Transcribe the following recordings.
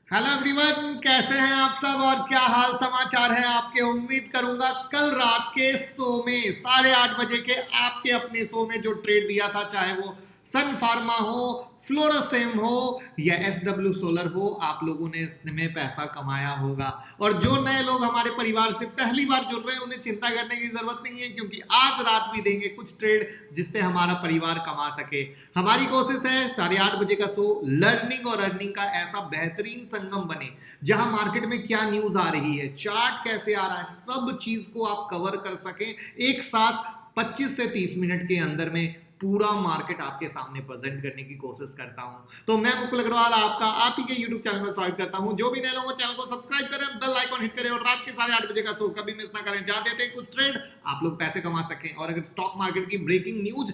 Hello everyone, कैसे हैं आप सब और क्या हाल समाचार है आपके। उम्मीद करूंगा कल रात के शो में 8:30 बजे के आपके अपने शो में जो ट्रेड दिया था, चाहे वो सन फार्मा हो, फ्लोरोसेम हो या एसडब्ल्यू सोलर हो, आप लोगों ने इसमें पैसा कमाया होगा। और जो नए लोग हमारे परिवार से पहली बार जुड़ रहे हैं उन्हें चिंता करने की जरूरत नहीं है, क्योंकि आज रात भी देंगे कुछ ट्रेड जिससे हमारा परिवार कमा सके। हमारी कोशिश है 8:30 बजे का शो लर्निंग और अर्निंग का ऐसा बेहतरीन संगम बने, जहां मार्केट में क्या न्यूज आ रही है, चार्ट कैसे आ रहा है, सब चीज को आप कवर कर सकें एक साथ 25 से 30 मिनट के अंदर में। पूरा मार्केट आपके सामने प्रेजेंट करने की कोशिश करता हूं। तो मैं मुकुल अग्रवाल आपका आप ही के यूट्यूब चैनल में स्वागत करता हूं। जो भी नए लोग चैनल को सब्सक्राइब करें, बेल आइकॉन हिट करें और रात के 8:30 बजे का शो कभी मिस ना करें। जा देते हैं कुछ ट्रेड, आप लोग पैसे कमा सकें। और अगर स्टॉक मार्केट की ब्रेकिंग न्यूज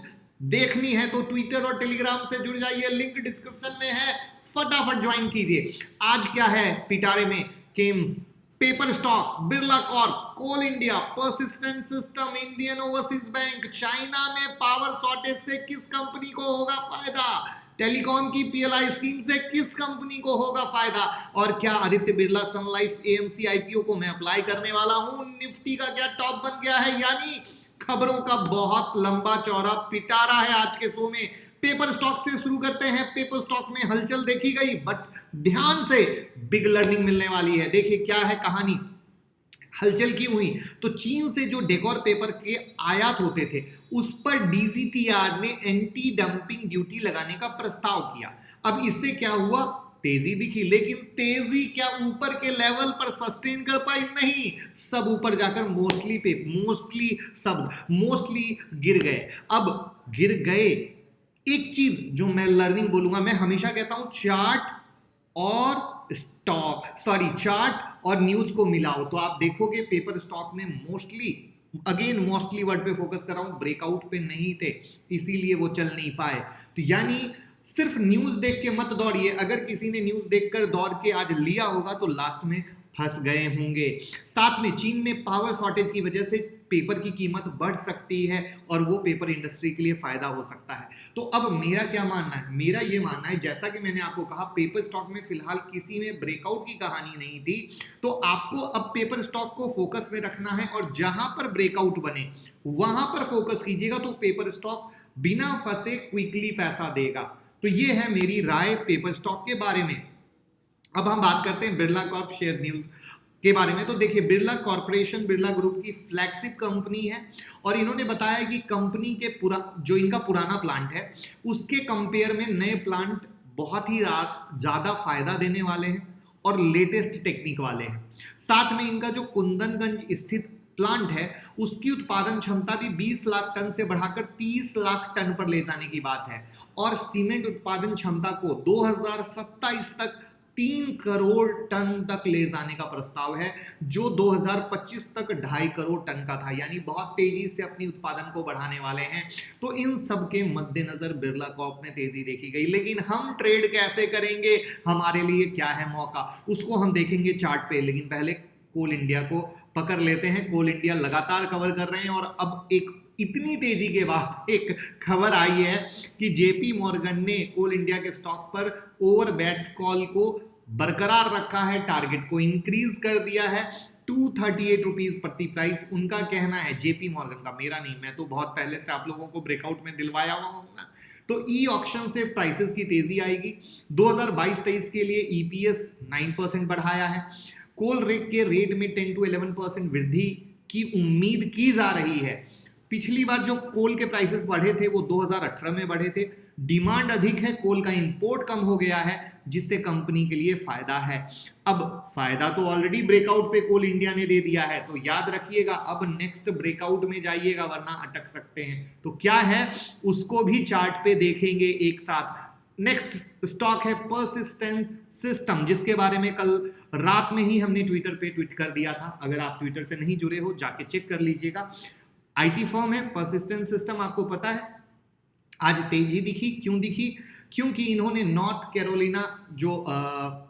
देखनी है तो ट्विटर और टेलीग्राम से जुड़ जाइए, लिंक डिस्क्रिप्शन में है, फटाफट ज्वाइन कीजिए। आज क्या है पिटारे में, केम्स, paper stock, Birla corp, coal India, persistent system, Indian overseas bank, China में पावर शॉर्टेज से किस कंपनी को होगा फायदा, टेलीकॉम की पीएलआई स्कीम से किस कंपनी को होगा फायदा, और क्या आदित्य बिरला सन लाइफ एएमसी आईपीओ को मैं अप्लाई करने वाला हूं, निफ्टी का क्या टॉप बन गया है। यानी खबरों का बहुत लंबा चौड़ा पिटारा है आज के शो में। पेपर स्टॉक से शुरू करते हैं। पेपर स्टॉक में हलचल देखी गई, बट ध्यान से बिग लर्निंग मिलने वाली है। देखिए क्या है कहानी, हलचल की हुई तो चीन से जो डेकोर पेपर के आयात होते थे उस पर डीजीटीआर ने एंटी डंपिंग ड्यूटी लगाने का प्रस्ताव किया। अब इससे क्या हुआ, तेजी दिखी, लेकिन तेजी क्या ऊपर के लेवल पर सस्टेन कर पाई? नहीं, सब ऊपर जाकर मोस्टली गिर गए। अब गिर गए, एक चीज जो मैं लर्निंग बोलूंगा, मैं हमेशा कहता हूं चार्ट और न्यूज को मिलाओ तो आप देखोगे पेपर स्टॉक में मोस्टली वर्ड पे फोकस कर रहा हूं, ब्रेकआउट पे नहीं थे, इसीलिए वो चल नहीं पाए। तो यानी सिर्फ न्यूज देख के मत दौड़िए। अगर किसी ने न्यूज देखकर दौड़ के आज लिया होगा तो लास्ट में फंस गए होंगे। साथ में चीन में पावर शॉर्टेज की वजह से पेपर की कीमत बढ़ सकती है और वो पेपर इंडस्ट्री के लिए फायदा हो सकता है। तो अब मेरा क्या मानना है, मेरा ये मानना है, जैसा कि मैंने आपको कहा पेपर स्टॉक में फिलहाल किसी में ब्रेकआउट की कहानी नहीं थी, तो आपको अब पेपर स्टॉक को फोकस में रखना है और जहां पर ब्रेकआउट बने वहां पर फोकस कीजिएगा, तो पेपर स्टॉक बिना फंसे क्विकली पैसा देगा। तो ये है मेरी राय पेपर स्टॉक के बारे में। अब हम बात करते हैं बिरला कॉर्प शेयर न्यूज के बारे में। तो देखिए, बिरला कॉर्पोरेशन बिरला ग्रुप की फ्लैगशिप कंपनी है और इन्होंने बताया कि कंपनी के जो इनका पुराना प्लांट है उसके कंपेयर में नए प्लांट बहुत ही ज्यादा फायदा देने वाले हैं और लेटेस्ट टेक्निक वाले हैं। साथ में इनका जो कुंदनगंज स्थित प्लांट है उसकी उत्पादन क्षमता भी 20 लाख टन से बढ़ाकर 30 लाख टन पर ले जाने की बात है और सीमेंट उत्पादन क्षमता को 2027 तक 3 करोड़ टन तक ले जाने का प्रस्ताव है, जो 2025 तक 2.5 करोड़ टन का था। यानी बहुत तेजी से अपनी उत्पादन को बढ़ाने वाले हैं। तो इन सब के मद्देनजर बिरला कॉर्प में तेजी देखी गई। लेकिन हम ट्रेड कैसे करेंगे, हमारे लिए क्या है मौका, उसको हम देखेंगे चार्ट पे। लेकिन पहले कोल इंडिया को पकड़ लेते हैं। कोल इंडिया लगातार कवर कर रहे हैं और अब एक इतनी तेजी के बाद एक खबर आई है कि जेपी मॉर्गन ने कोल इंडिया के स्टॉक पर ओवरबॉट कॉल को बरकरार रखा है, टारगेट को इंक्रीज कर दिया है 238 रुपीज प्रति प्राइस। उनका कहना है, जेपी मॉर्गन का, मेरा नहीं, मैं तो बहुत पहले से आप लोगों को ब्रेकआउट में दिलवाया हुआ हूं ना। तो ई ऑक्शन से प्राइसेस की तेजी आएगी। 2022-23 के लिए ईपीएस 9% बढ़ाया है। कोल रेट के रेट में 10 to 11% वृद्धि की उम्मीद की जा रही है। पिछली बार जो कोल के प्राइसेस बढ़े थे वो 2018 में बढ़े थे। डिमांड अधिक है, कोल का इंपोर्ट कम हो गया है, जिससे कंपनी के लिए फायदा है। अब फायदा तो ऑलरेडी ब्रेकआउट पे कोल इंडिया ने दे दिया है, तो याद रखिएगा अब नेक्स्ट ब्रेकआउट में जाइएगा वरना अटक सकते हैं। तो क्या है उसको भी चार्ट पे देखेंगे एक साथ। नेक्स्ट स्टॉक है परसिस्टेंट सिस्टम, जिसके बारे में कल रात में ही हमने ट्विटर पे ट्वीट कर दिया था। अगर आप ट्विटर से नहीं जुड़े हो जाके चेक कर लीजिएगा। आईटी फर्म है परसिस्टेंट सिस्टम, आपको पता है आज तेजी दिखी। क्यों दिखी? क्योंकि इन्होंने नॉर्थ कैरोलिना जो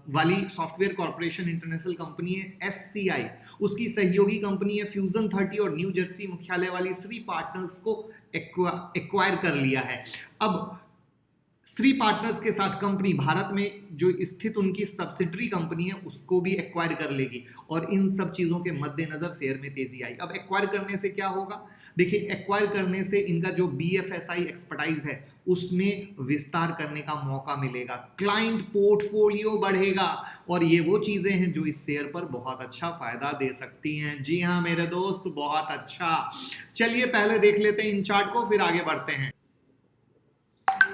वाली सॉफ्टवेयर कॉर्पोरेशन इंटरनेशनल कंपनी है एससीआई, उसकी सहयोगी कंपनी है फ्यूजन 30 और न्यू जर्सी मुख्यालय वाली श्री पार्टनर्स को एक्वायर कर लिया है। अब श्री पार्टनर्स के साथ कंपनी भारत में जो स्थित उनकी सब्सिडरी कंपनी है उसको भी एक्वायर कर लेगी और इन सब चीजों के मद्देनजर शेयर में तेजी आई। अब एक्वायर करने से क्या होगा, देखिए एक्वायर करने से इनका जो BFSI एक्सपर्टाइज है उसमें विस्तार करने का मौका मिलेगा, क्लाइंट पोर्टफोलियो बढ़ेगा और ये वो चीजें हैं जो इस शेयर पर बहुत अच्छा फायदा दे सकती हैं। जी हाँ मेरे दोस्त, बहुत अच्छा। चलिए पहले देख लेते हैं इन चार्ट को, फिर आगे बढ़ते हैं।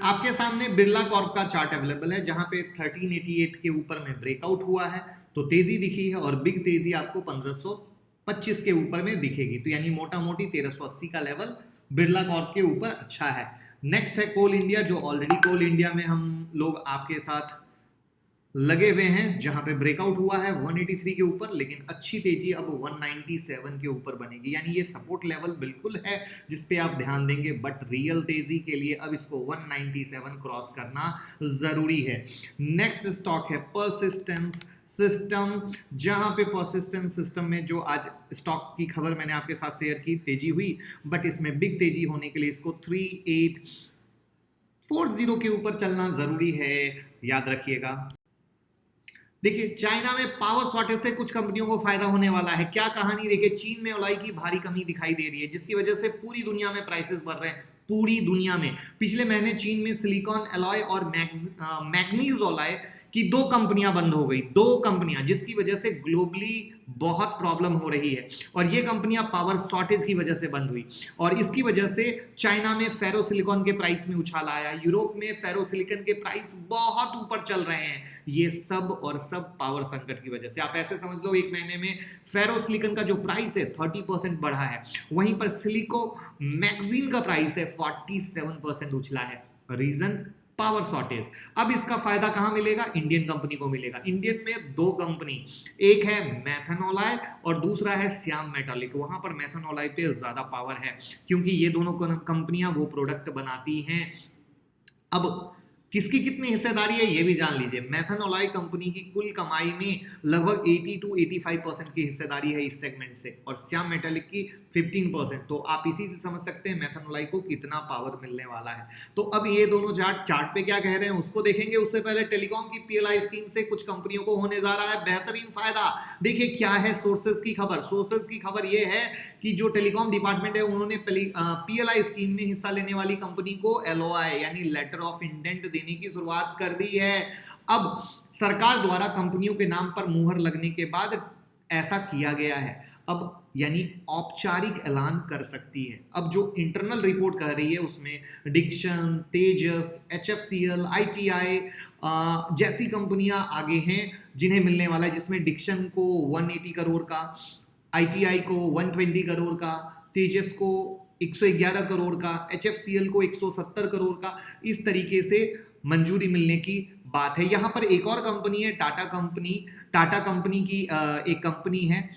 आपके सामने बिरला कॉर्प का चार्ट अवेलेबल है जहां पे 1388 के ऊपर में ब्रेकआउट हुआ है तो तेजी दिखी है और बिग तेजी आपको 1525 के ऊपर में दिखेगी, तो यानी मोटा मोटी 1380 का लेवल बिरला कॉर्प के ऊपर अच्छा है। नेक्स्ट है कोल इंडिया, जो ऑलरेडी कोल इंडिया में हम लोग आपके साथ लगे हुए हैं, जहां पे ब्रेकआउट हुआ है 183 के ऊपर, लेकिन अच्छी तेजी अब 197 के ऊपर बनेगी, यानी ये सपोर्ट लेवल बिल्कुल है जिस पे आप ध्यान देंगे, बट रियल तेजी के लिए अब इसको 197 क्रॉस करना जरूरी है। नेक्स्ट स्टॉक है परसिस्टेंस सिस्टम, जहां पे परसिस्टेंस सिस्टम में जो आज स्टॉक की खबर मैंने आपके साथ शेयर की, तेजी हुई बट इसमें बिग तेजी होने के लिए इसको 3840 के ऊपर चलना जरूरी है, याद रखिएगा। देखिए चाइना में पावर शॉर्टेज से कुछ कंपनियों को फायदा होने वाला है। क्या कहानी, देखिए चीन में एलॉय की भारी कमी दिखाई दे रही है जिसकी वजह से पूरी दुनिया में प्राइसेस बढ़ रहे हैं, पूरी दुनिया में। पिछले महीने चीन में सिलिकॉन एलॉय और मैग्नीज एलॉय की 2 कंपनियां बंद हो गई, 2 कंपनियां, जिसकी वजह से ग्लोबली बहुत प्रॉब्लम हो रही है और ये कंपनियां पावर शॉर्टेज की वजह से बंद हुई और इसकी वजह से चाइना में फेरो सिलिकॉन के प्राइस में उछाल आया, यूरोप में फेरो सिलिकॉन के प्राइस बहुत ऊपर चल रहे हैं, ये सब और सब पावर संकट की वजह से। आप ऐसे समझ लो एक महीने में फेरो सिलिकॉन का जो प्राइस है 30% बढ़ा है, वहीं पर सिलिको मैग्जीन का प्राइस है 47% उछला है। Reason power shortage. अब इसका फायदा कहां मिलेगा, इंडियन कंपनी को मिलेगा। इंडियन में 2 कंपनी, एक है मैथनोलाय और दूसरा है श्याम मेटालिक। वहां पर मैथनोलाय पे ज्यादा पावर है क्योंकि ये दोनों कंपनियां वो प्रोडक्ट बनाती हैं। अब किसकी कितनी हिस्सेदारी है ये भी जान लीजिए। मैथनोलाय कंपनी की कुल कमाई में लगभग 80 to 85% की हिस्सेदारी है इस सेगमेंट से और श्याम मेटालिक की 15%। तो आप इसी से समझ सकते हैं मैथनोलाय को कितना पावर मिलने वाला है। तो अब ये दोनों चार्ट पे क्या कह रहे हैं उसको देखेंगे। उससे पहले टेलीकॉम की PLI स्कीम से कुछ कंपनियों को होने जा रहा है बेहतरीन फायदा। देखिए क्या है सोर्सेज की खबर। सोर्सेज की खबर ये है कि जो टेलीकॉम डिपार्टमेंट है उन्होंने PLI स्कीम में हिस्सा लेने वाली कंपनी को LOI यानी लेटर ऑफ इंटेंट देने की शुरुआत कर दी है। अब सरकार द्वारा कंपनियों के नाम पर मुहर लगने के बाद ऐसा किया गया है, अब यानी औपचारिक ऐलान कर सकती है। अब जो इंटरनल रिपोर्ट कह रही है उसमें डिक्शन, तेजस, HFCL, ITI जैसी कंपनियां आगे हैं जिन्हें मिलने वाला है, जिसमें डिक्शन को 180 करोड़ का, ITI को 120 करोड़ का, तेजस को 111 करोड़ का, HFCL को 170 करोड़ का, इस तरीके से मंजूरी मिलने की बात है। यहां पर एक और कंपनी है टाटा कंपनी की एक कंपनी है,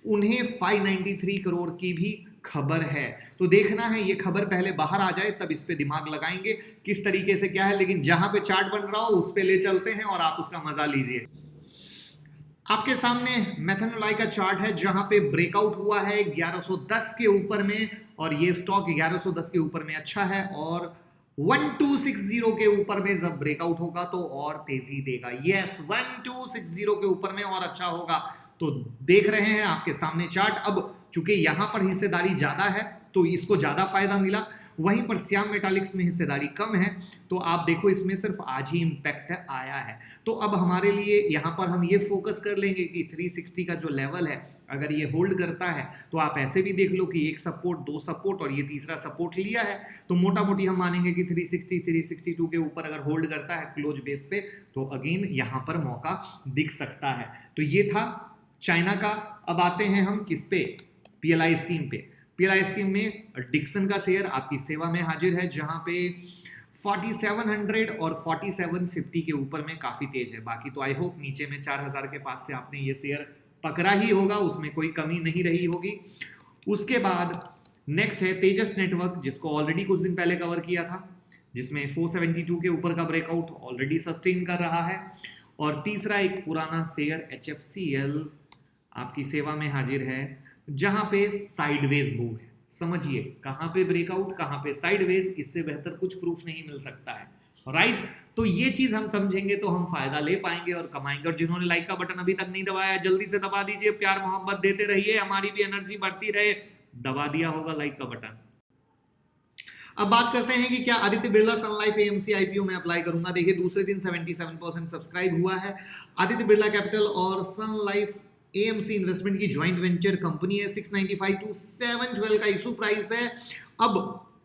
उन्हें 593 करोड़ की भी खबर है। तो देखना है ये खबर पहले बाहर आ जाए तब इस पे दिमाग लगाएंगे किस तरीके से क्या है, लेकिन जहां पे चार्ट बन रहा हो उस पे ले चलते हैं और आप उसका मजा लीजिए। आपके सामने मैथनोलाय का चार्ट है जहां पे ब्रेकआउट हुआ है 1110 के ऊपर में और ये स्टॉक 1110 के ऊपर में अच्छा है और 1260 के ऊपर में जब ब्रेकआउट होगा तो और तेजी देगा। यस 1260 के ऊपर में और अच्छा होगा। तो देख रहे हैं आपके सामने चार्ट। अब चूंकि यहां पर हिस्सेदारी ज्यादा है तो इसको ज्यादा फायदा मिला, वहीं पर श्याम मेटालिक्स में हिस्सेदारी कम है तो आप देखो इसमें सिर्फ आज ही इंपैक्ट आया है। तो अब हमारे लिए यहां पर हम ये फोकस कर लेंगे कि 360 का जो लेवल है अगर ये होल्ड करता है तो आप ऐसे भी देख लो कि एक सपोर्ट, 2 सपोर्ट और ये तीसरा सपोर्ट लिया है, तो मोटा मोटी हम मानेंगे कि 360 362 के ऊपर अगर होल्ड करता है क्लोज बेस पे तो अगेन यहां पर मौका दिख सकता है। तो ये था चाइना का। अब आते हैं हम किस पे, PLI स्कीम पे। PLI स्कीम में डिक्सन का शेयर आपकी सेवा में हाजिर है जहां पे 4700 और 4750 के ऊपर में काफी तेज है। बाकी तो आई होप नीचे में 4000 के पास से आपने ये शेयर पकड़ा ही होगा, उसमें कोई कमी नहीं रही होगी। उसके बाद नेक्स्ट है तेजस नेटवर्क, जिसको ऑलरेडी कुछ दिन पहले कवर किया था, जिसमें 472 के ऊपर का ब्रेकआउट ऑलरेडी सस्टेन कर रहा है। और तीसरा एक पुराना शेयर HFCL आपकी सेवा में हाजिर है जहां पे साइडवेज मूव है। समझिए कहां पे ब्रेकआउट, कहां पे साइडवेज, इससे बेहतर कुछ प्रूफ नहीं मिल सकता है। राइट। तो ये चीज हम समझेंगे तो हम फायदा ले पाएंगे और कमाएंगे। और जिन्होंने लाइक का बटन अभी तक नहीं दबाया जल्दी से दबा दीजिए, प्यार मोहब्बत देते रहिए, हमारी भी एनर्जी बढ़ती रहे। दबा दिया होगा लाइक का बटन। अब बात करते हैं कि क्या आदित्य बिरला सन लाइफ एएमसी आईपीओ में अप्लाई करूंगा। देखिए दूसरे दिन 77% सब्सक्राइब हुआ है। आदित्य बिरला कैपिटल और सन लाइफ एएमसी इन्वेस्टमेंट की ज्वाइंट वेंचर कंपनी है। 695 टू 712 का इशू प्राइस है। अब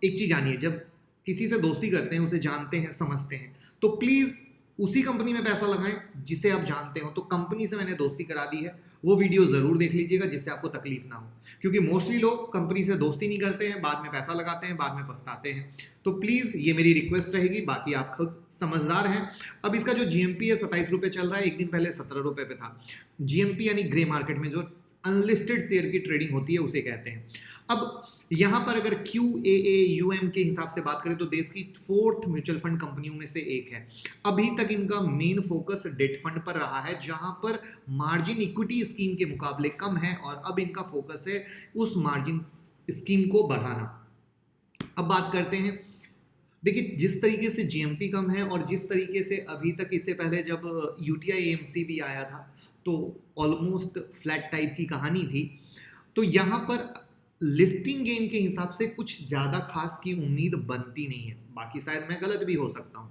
एक चीज जानिए, जब किसी से दोस्ती करते हैं, उसे जानते हैं, समझते हैं, तो प्लीज उसी कंपनी में पैसा लगाएं जिसे आप जानते हो। तो कंपनी से मैंने दोस्ती करा दी है, वो वीडियो जरूर देख लीजिएगा जिससे आपको तकलीफ ना हो, क्योंकि मोस्टली लोग कंपनी से दोस्ती नहीं करते हैं, बाद में पैसा लगाते हैं, बाद में पछताते हैं। तो प्लीज ये मेरी रिक्वेस्ट रहेगी, बाकी आप खुद समझदार हैं। अब इसका जो जीएमपी है 27 रुपए चल रहा है, एक दिन पहले 17 रुपए पे था। जीएमपी यानी ग्रे मार्केट में जो अनलिस्टेड शेयर की ट्रेडिंग होती है उसे कहते हैं। अब यहां पर अगर QAAUM के हिसाब से बात करें तो देश की 4th म्यूचुअल फंड कंपनियों में से एक है। अभी तक इनका मेन फोकस डेट फंड पर रहा है, जहां पर मार्जिन इक्विटी स्कीम के मुकाबले कम है, और अब इनका फोकस है उस मार्जिन स्कीम को बढ़ाना। अब बात करते हैं, देखिए जिस तरीके से जीएमपी कम है और जिस तरीके से अभी तक, इससे पहले जब UTI AMC भी आया था तो ऑलमोस्ट फ्लैट टाइप की कहानी थी। तो यहां पर लिस्टिंग गेन के हिसाब से कुछ ज्यादा खास की उम्मीद बनती नहीं है, बाकी शायद मैं गलत भी हो सकता हूं।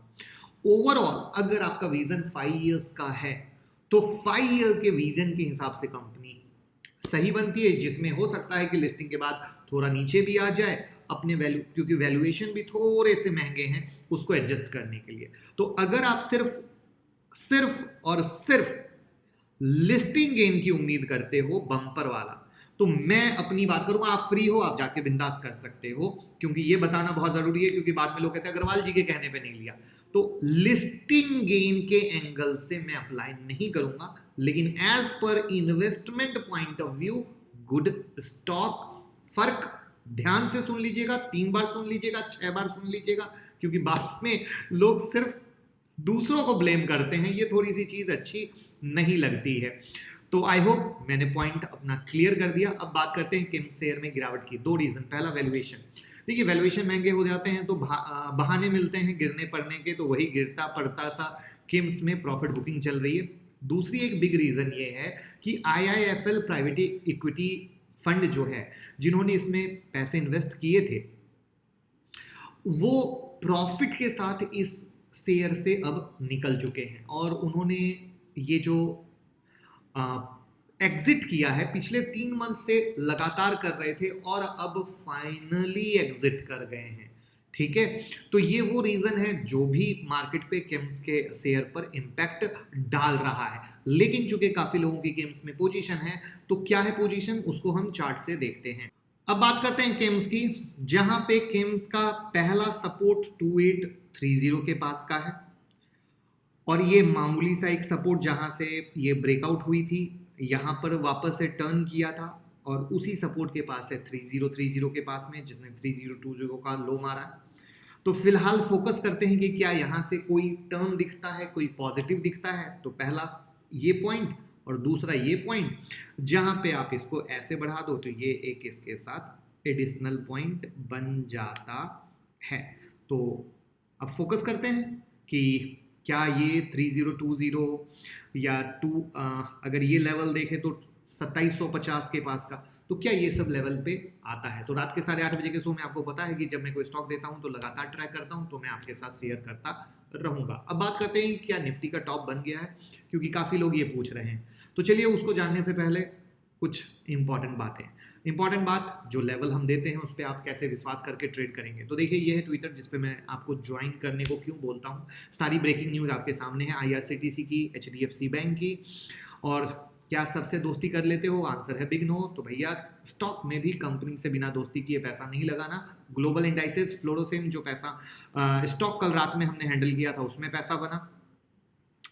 ओवरऑल अगर आपका विजन 5 इयर्स का है तो 5 ईयर के विजन के हिसाब से कंपनी सही बनती है, जिसमें हो सकता है कि लिस्टिंग के बाद थोड़ा नीचे भी आ जाए अपने वैल्यू, क्योंकि वैल्यूएशन भी थोड़े से महंगे हैं उसको एडजस्ट करने के लिए। तो अगर आप सिर्फ और सिर्फ लिस्टिंग गेन की उम्मीद करते हो बम्पर वाला, तो मैं अपनी बात करूंगा, आप फ्री हो, आप जाके बिंदास कर सकते हो, क्योंकि ये बताना बहुत जरूरी है, क्योंकि बाद में लोग कहते हैं अग्रवाल जी के कहने पे नहीं लिया। तो लिस्टिंग गेन के एंगल से मैं अप्लाई नहीं करूंगा, लेकिन as per investment point of view good stock. फर्क ध्यान से सुन लीजिएगा, 3 बार सुन लीजिएगा, 6 बार सुन लीजिएगा, क्योंकि बाद में लोग सिर्फ दूसरों को ब्लेम करते हैं, ये थोड़ी सी चीज अच्छी नहीं लगती है। तो आई होप मैंने पॉइंट अपना क्लियर कर दिया। अब बात करते हैं किम्स शेयर में गिरावट की। 2 रीजन, पहला वैल्यूएशन। देखिए वैल्यूएशन महंगे हो जाते हैं तो बहाने मिलते हैं गिरने पड़ने के, तो वही गिरता पड़ता सा किम्स में प्रॉफिट बुकिंग चल रही है। दूसरी एक बिग रीजन ये है कि IIFL प्राइवेट इक्विटी फंड जो है, जिन्होंने इसमें पैसे इन्वेस्ट किए थे, वो प्रॉफिट के साथ इस शेयर से अब निकल चुके हैं, और उन्होंने ये जो एग्जिट किया है पिछले 3 मंथ से लगातार कर रहे थे, और अब फाइनली एग्जिट कर गए हैं। ठीक है, तो ये वो रीजन है जो भी मार्केट पे केम्स के शेयर पर इंपैक्ट डाल रहा है। लेकिन चूंकि काफी लोगों की केम्स में पोजीशन है, तो क्या है पोजीशन उसको हम चार्ट से देखते हैं। अब बात करते हैं केम्स की, जहां पे केम्स का पहला सपोर्ट 2830 के पास का है, और ये मामूली सा एक सपोर्ट जहां से ये ब्रेकआउट हुई थी, यहां पर वापस से टर्न किया था, और उसी सपोर्ट के पास है 3030 के पास में, जिसने 3020 का लो मारा है। तो फिलहाल फोकस करते हैं कि क्या यहां से कोई टर्न दिखता है, कोई पॉजिटिव दिखता है। तो पहला ये पॉइंट, और दूसरा ये पॉइंट, जहां पे आप इसको ऐसे बढ़ा दो तो ये एक इसके साथ एडिशनल पॉइंट बन जाता है। तो अब फोकस करते हैं कि क्या ये 3020 या अगर ये लेवल देखें तो 2750 के पास का, तो क्या ये सब लेवल पे आता है। तो रात के 8:30 बजे के शो में आपको पता है कि जब मैं कोई स्टॉक देता हूं तो लगातार ट्रैक करता हूं, तो मैं आपके साथ शेयर करता रहूंगा। अब बात करते हैं क्या निफ्टी का टॉप बन गया है, क्योंकि काफी लोग ये पूछ रहे हैं। तो चलिए उसको जानने से पहले कुछ इंपॉर्टेंट बातें। इंपॉर्टेंट बात, जो लेवल हम देते हैं उस पर आप कैसे विश्वास करके ट्रेड करेंगे। तो देखिए ये है ट्विटर, जिस पे मैं आपको ज्वाइन करने को क्यों बोलता हूँ। सारी ब्रेकिंग न्यूज़ आपके सामने है, IRCTC की, HDFC बैंक की। और क्या सबसे दोस्ती कर लेते हो, आंसर है बिग नो। तो भैया स्टॉक में भी कंपनी से बिना दोस्ती किए पैसा नहीं लगाना। ग्लोबल इंडाइसेस, फ्लोरोसेम जो पैसा स्टॉक कल रात में हमने हैंडल किया था उसमें पैसा बना,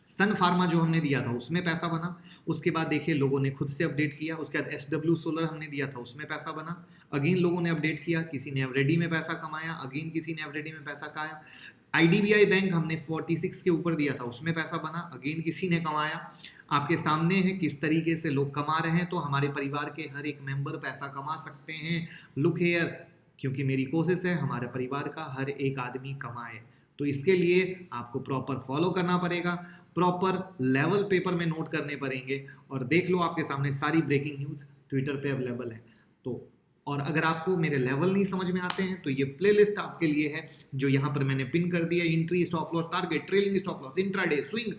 सन फार्मा जो हमने दिया था उसमें पैसा बना। उसके बाद देखिए लोगों ने खुद से अपडेट किया, उसके बाद SW सोलर हमने दिया था उसमें पैसा बना, अगेन लोगों ने अपडेट किया, किसी ने एवरेडी में पैसा कमाया, अगेन किसी ने एवरेडी में पैसा खाया। IDBI बैंक हमने 46 के ऊपर दिया था उसमें पैसा बना, अगेन किसी ने कमाया। आपके सामने है किस तरीके से लोग कमा रहे हैं। तो हमारे परिवार के हर एक मेंबर पैसा कमा सकते हैं। लुक हियर, क्योंकि मेरी कोशिश है हमारे परिवार का हर एक आदमी कमाए। तो तो इसके लिए आपको प्रॉपर फॉलो करना पड़ेगा, प्रॉपर लेवल पेपर में नोट करने पड़ेंगे। और देख लो आपके सामने सारी ब्रेकिंग न्यूज ट्विटर पे अवेलेबल है। तो और अगर आपको मेरे लेवल नहीं समझ में आते हैं तो ये प्लेलिस्ट आपके लिए है जो यहाँ पर मैंने पिन कर दिया। Entry, stop loss, target, trailing stop loss, intraday, swing,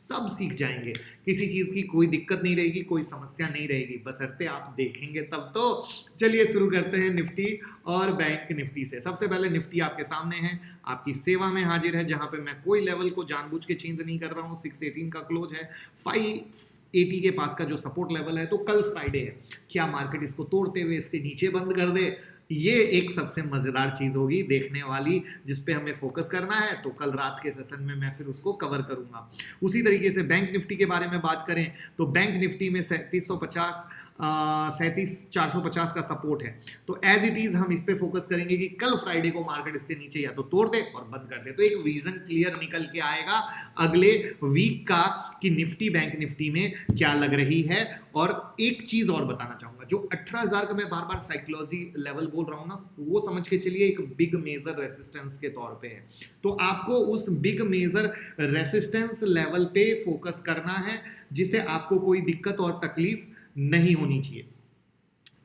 सब सीख जाएंगे। किसी चीज की कोई दिक्कत नहीं रहेगी, कोई समस्या नहीं रहेगी, बशर्ते आप देखेंगे तब तो। चलिए शुरू करते हैं निफ्टी और बैंक निफ्टी से। सबसे पहले निफ्टी आपके सामने है, आपकी सेवा में हाजिर है, जहां पे मैं कोई लेवल को जानबूझ के चेंज नहीं कर रहा हूं। 618 का क्लोज है, 580 के पास का जो सपोर्ट लेवल है। तो कल फ्राइडे है, क्या मार्केट इसको तोड़ते हुए इसके नीचे बंद कर दे? ये एक सबसे मजेदार चीज होगी देखने वाली, जिसपे हमें फोकस करना है। तो कल रात के सेशन में मैं फिर उसको कवर करूंगा। उसी तरीके से बैंक निफ्टी के बारे में बात करें तो बैंक निफ्टी में 37,450 का सपोर्ट है। तो एज इट इज हम इस पे फोकस करेंगे कि कल फ्राइडे को मार्केट इसके नीचे या तो तोड़ दे और बंद कर दे। तो एक विजन क्लियर निकल के आएगा अगले वीक का कि निफ्टी बैंक निफ्टी में क्या लग रही है। और एक चीज और बताना चाहूंगा, जो 18,000 का मैं बार बार साइकोलॉजी लेवल बोल रहा हूं ना, वो समझ के चलिए एक बिग मेजर रेसिस्टेंस के तौर पे है। तो आपको उस बिग मेजर रेसिस्टेंस लेवल पे फोकस करना है, जिसे आपको कोई दिक्कत और तकलीफ नहीं होनी चाहिए।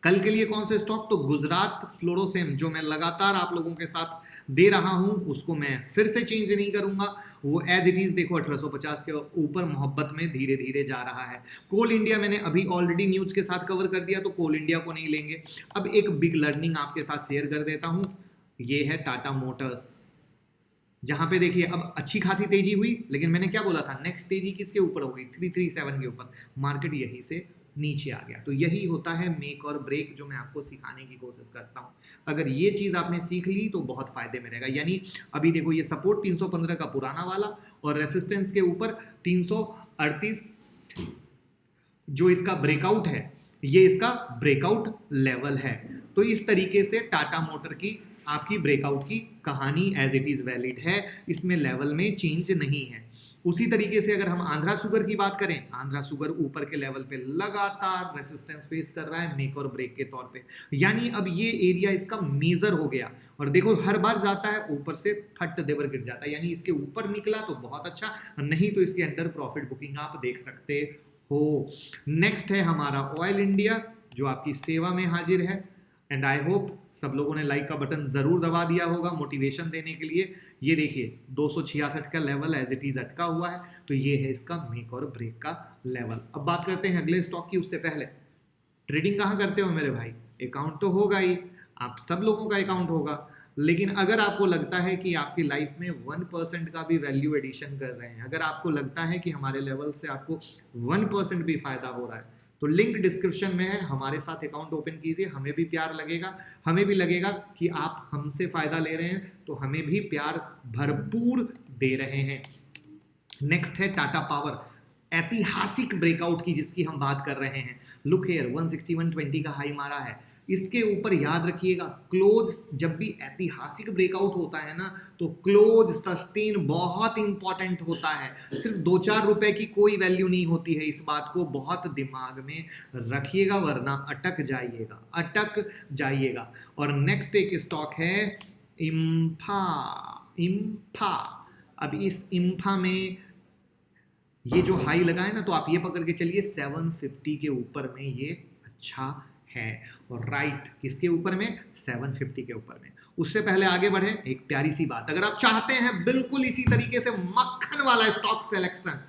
कल के लिए कौन से स्टॉक? तो गुजरात फ्लोरोसेम, जो मैं लगातार आप लोगों के साथ दे रहा हूं, उसको मैं फिर से चेंज नहीं करूंगा। वो एज इट इज देखो 1850 के ऊपर मोहब्बत में धीरे धीरे जा रहा है। कोल इंडिया मैंने अभी ऑलरेडी न्यूज के साथ कवर कर दिया, तो कोल इंडिया को नहीं लेंगे। अब एक बिग लर्निंग आपके साथ शेयर कर देता हूं, ये है टाटा मोटर्स, जहां पे देखिए अब अच्छी खासी तेजी हुई, लेकिन मैंने क्या बोला था, नेक्स्ट तेजी किसके ऊपर होगी? 337 के ऊपर। मार्केट यहीं से नीचे आ गया। तो यही होता है मेक और ब्रेक, जो मैं आपको सिखाने की कोशिश करता हूं। अगर ये चीज आपने सीख ली तो बहुत फायदे में रहेगा। यानी अभी देखो ये सपोर्ट 315 का पुराना वाला, और रेसिस्टेंस के ऊपर 338 जो इसका ब्रेकआउट है, ये इसका ब्रेकआउट लेवल है। तो इस तरीके से टाटा मोटर की आपकी ब्रेकआउट की कहानी एज इट इज वैलिड है, इसमें लेवल में चेंज नहीं है। उसी तरीके से अगर हम आंध्रा शुगर की बात करें, आंध्रा शुगर ऊपर के लेवल पे लगातार रेसिस्टेंस फेस कर रहा है मेक और ब्रेक के तौर पे। यानी अब ये एरिया इसका मेजर हो गया, और देखो हर बार जाता है ऊपर से फट देवर गिर जाता है। यानी इसके ऊपर निकला तो बहुत अच्छा, नहीं तो इसके अंडर प्रॉफिट बुकिंग आप देख सकते हो। नेक्स्ट है हमारा ऑयल इंडिया, जो आपकी सेवा में हाजिर है। एंड आई होप सब लोगों ने लाइक का बटन जरूर दबा दिया होगा मोटिवेशन देने के लिए। ये देखिए 266 का लेवल एज इट इज अटका हुआ है, तो ये है इसका मेक और ब्रेक का लेवल। अब बात करते हैं अगले स्टॉक की। उससे पहले ट्रेडिंग कहाँ करते हो मेरे भाई? अकाउंट तो होगा ही, आप सब लोगों का अकाउंट होगा। लेकिन अगर आपको लगता है कि आपकी लाइफ में 1% का भी वैल्यू एडिशन कर रहे हैं, अगर आपको लगता है कि हमारे लेवल से आपको 1% भी फायदा हो रहा है, तो लिंक डिस्क्रिप्शन में है, हमारे साथ अकाउंट ओपन कीजिए। हमें भी प्यार लगेगा, हमें भी लगेगा कि आप हमसे फायदा ले रहे हैं, तो हमें भी प्यार भरपूर दे रहे हैं। नेक्स्ट है टाटा पावर, ऐतिहासिक ब्रेकआउट की जिसकी हम बात कर रहे हैं। लुक हियर 161.20 का हाई मारा है। इसके ऊपर याद रखिएगा, क्लोज जब भी ऐतिहासिक ब्रेकआउट होता है ना, तो क्लोज सस्टेन बहुत इंपॉर्टेंट होता है। सिर्फ 2-4 रुपए की कोई वैल्यू नहीं होती है, इस बात को बहुत दिमाग में रखिएगा, वरना अटक जाइएगा, अटक जाइएगा। और नेक्स्ट एक स्टॉक है इम्फा। अब इस इम्फा में ये जो हाई लगा है ना, तो आप ये पकड़ के चलिए 750 के ऊपर में ये अच्छा है। और राइट किसके ऊपर में? 750 के ऊपर में। उससे पहले आगे बढ़े, एक प्यारी सी बात, अगर आप चाहते हैं बिल्कुल इसी तरीके से मक्खन वाला स्टॉक सिलेक्शन,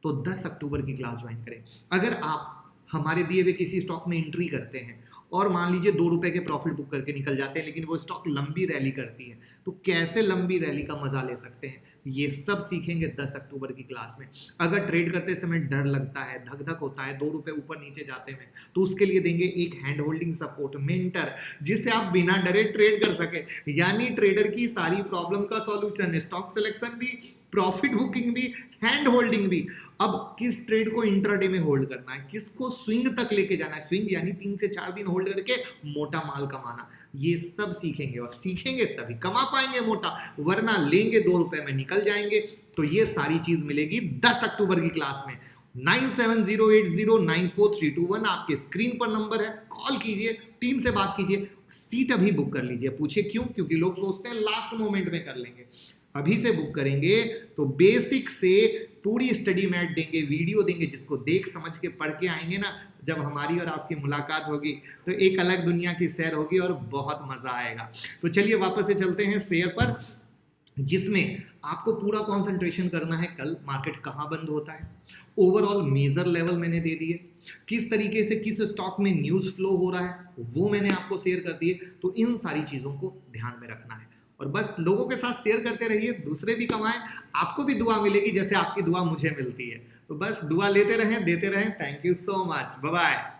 तो 10 अक्टूबर की क्लास ज्वाइन करें। अगर आप हमारे दिए हुए किसी स्टॉक में एंट्री करते हैं और मान लीजिए 2 रुपए के प्रॉफिट बुक करके निकल जाते हैं, लेकिन वो स्टॉक लंबी रैली करती है, तो कैसे लंबी रैली का मजा ले सकते हैं, ये सब सीखेंगे 10 अक्टूबर की क्लास में। अगर ट्रेड करते समय डर लगता है, धक धक होता है 2 रुपए ऊपर नीचे जाते में, तो उसके लिए देंगे एक हैंड होल्डिंग सपोर्ट मेंटर, जिससे आप बिना डरे ट्रेड कर सके। यानी ट्रेडर की सारी प्रॉब्लम का सॉल्यूशन है, स्टॉक सिलेक्शन भी, प्रॉफिट बुकिंग भी, हैंड होल्डिंग भी। अब किस ट्रेड को इंट्राडे में होल्ड करना है, किसको स्विंग तक लेके जाना है, स्विंग यानी 3 से 4 दिन होल्ड करके मोटा माल कमाना, ये सब सीखेंगे। और सीखेंगे तभी कमा पाएंगे मोटा, वरना लेंगे 2 रुपए में निकल जाएंगे। तो ये सारी चीज मिलेगी 10 अक्टूबर की क्लास में। 9708094321 आपके स्क्रीन पर नंबर है, कॉल कीजिए, टीम से बात कीजिए, सीट अभी बुक कर लीजिए। पूछे क्यों? क्योंकि लोग सोचते हैं लास्ट मोमेंट में कर लेंगे। अभी से बुक करेंगे तो बेसिक से पूरी स्टडी मैट देंगे, वीडियो देंगे, जिसको देख समझ के पढ़ के आएंगे ना, जब हमारी और आपकी मुलाकात होगी तो एक अलग दुनिया की सैर होगी और बहुत मजा आएगा। तो चलिए वापस से चलते हैं शेयर पर, जिसमें आपको पूरा कंसंट्रेशन करना है कल मार्केट कहां बंद होता है, ओवरऑल मेजर लेवल मैंने दे दिए, किस तरीके से किस स्टॉक में न्यूज फ्लो हो रहा है वो मैंने आपको शेयर कर दिए। तो इन सारी चीजों को ध्यान में रखना है और बस लोगों के साथ शेयर करते रहिए, दूसरे भी कमाएं, आपको भी दुआ मिलेगी जैसे आपकी दुआ मुझे मिलती है। तो बस दुआ लेते रहें, देते रहें। Thank you so much, bye bye.